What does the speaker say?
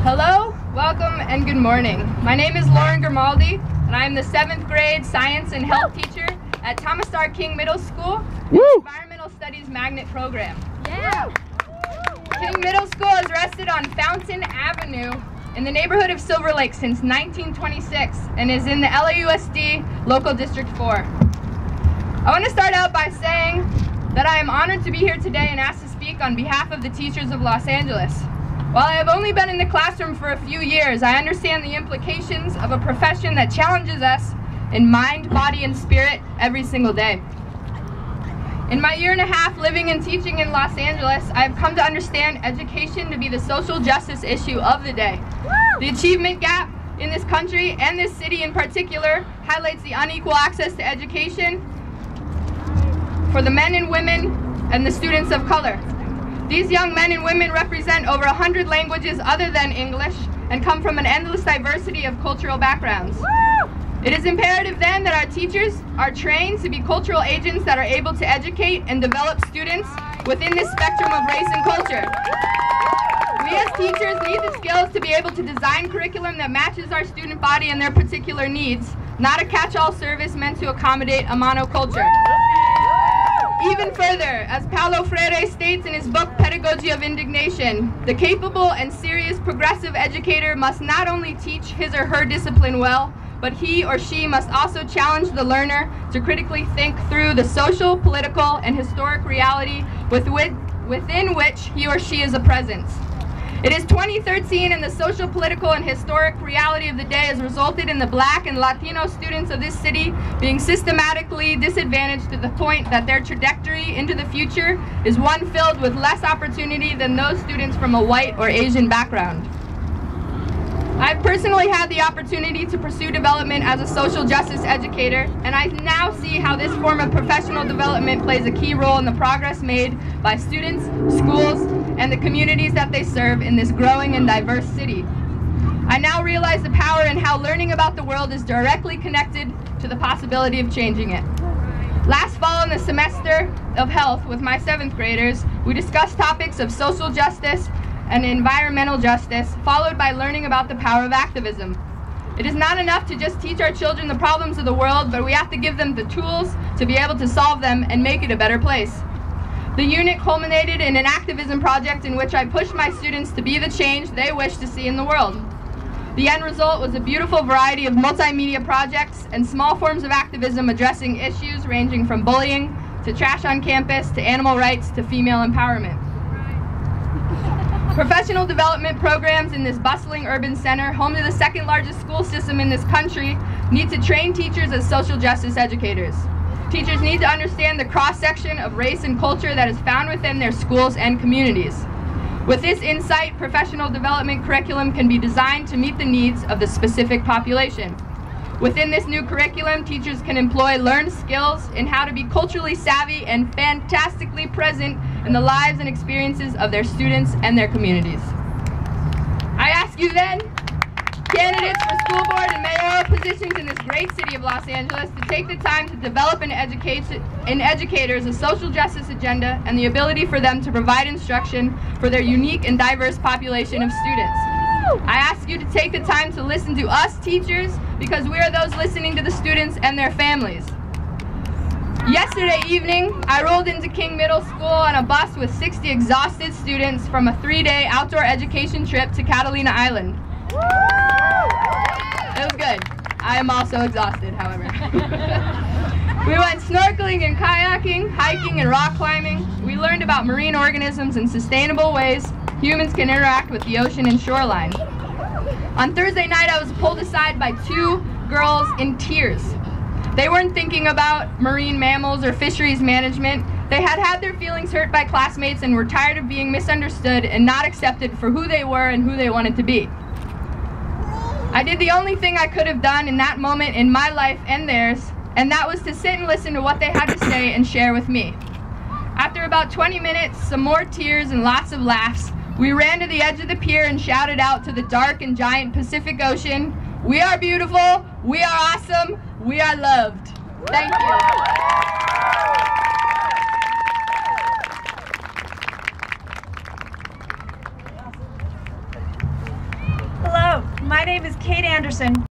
Hello, welcome, and good morning. My name is Lauren Grimaldi, and I am the 7th grade science and health teacher at Thomas R. King Middle School, Environmental Studies Magnet Program. Yeah. King Middle School has rested on Fountain Avenue in the neighborhood of Silver Lake since 1926 and is in the LAUSD Local District 4. I want to start out by saying that I am honored to be here today and asked to speak on behalf of the teachers of Los Angeles. While I have only been in the classroom for a few years, I understand the implications of a profession that challenges us in mind, body, and spirit every single day. In my year and a half living and teaching in Los Angeles, I have come to understand education to be the social justice issue of the day. The achievement gap in this country and this city in particular highlights the unequal access to education for the men and women and the students of color. These young men and women represent over 100 languages other than English and come from an endless diversity of cultural backgrounds. It is imperative then that our teachers are trained to be cultural agents that are able to educate and develop students within this spectrum of race and culture. We as teachers need the skills to be able to design curriculum that matches our student body and their particular needs, not a catch-all service meant to accommodate a monoculture. Even further, as Paulo Freire states in his book Pedagogy of Indignation, the capable and serious progressive educator must not only teach his or her discipline well, but he or she must also challenge the learner to critically think through the social, political, and historic reality within which he or she is a presence. It is 2013 and the social, political, and historic reality of the day has resulted in the Black and Latino students of this city being systematically disadvantaged to the point that their trajectory into the future is one filled with less opportunity than those students from a white or Asian background. I've personally had the opportunity to pursue development as a social justice educator, and I now see how this form of professional development plays a key role in the progress made by students, schools, and the communities that they serve in this growing and diverse city. I now realize the power in how learning about the world is directly connected to the possibility of changing it. Last fall in the semester of health with my 7th graders, we discussed topics of social justice and environmental justice, followed by learning about the power of activism. It is not enough to just teach our children the problems of the world, but we have to give them the tools to be able to solve them and make it a better place. The unit culminated in an activism project in which I pushed my students to be the change they wish to see in the world. The end result was a beautiful variety of multimedia projects and small forms of activism addressing issues ranging from bullying to trash on campus to animal rights to female empowerment. Professional development programs in this bustling urban center, home to the 2nd largest school system in this country, need to train teachers as social justice educators. Teachers need to understand the cross-section of race and culture that is found within their schools and communities. With this insight, professional development curriculum can be designed to meet the needs of the specific population. Within this new curriculum, teachers can employ learned skills in how to be culturally savvy and fantastically present in the lives and experiences of their students and their communities. I ask you then, candidates for school board and mayoral positions in this great city of Los Angeles, to take the time to develop in educators a social justice agenda and the ability for them to provide instruction for their unique and diverse population of students. I ask you to take the time to listen to us teachers, because we are those listening to the students and their families. Yesterday evening, I rolled into King Middle School on a bus with 60 exhausted students from a 3-day outdoor education trip to Catalina Island. It was good. I am also exhausted, however. We went snorkeling and kayaking, hiking and rock climbing. We learned about marine organisms and sustainable ways humans can interact with the ocean and shoreline. On Thursday night, I was pulled aside by 2 girls in tears. They weren't thinking about marine mammals or fisheries management. They had had their feelings hurt by classmates and were tired of being misunderstood and not accepted for who they were and who they wanted to be. I did the only thing I could have done in that moment in my life and theirs, and that was to sit and listen to what they had to say and share with me. After about 20 minutes, some more tears and lots of laughs, we ran to the edge of the pier and shouted out to the dark and giant Pacific Ocean, "We are beautiful, we are awesome, We are loved. Thank you. Hello, my name is Kate Anderson,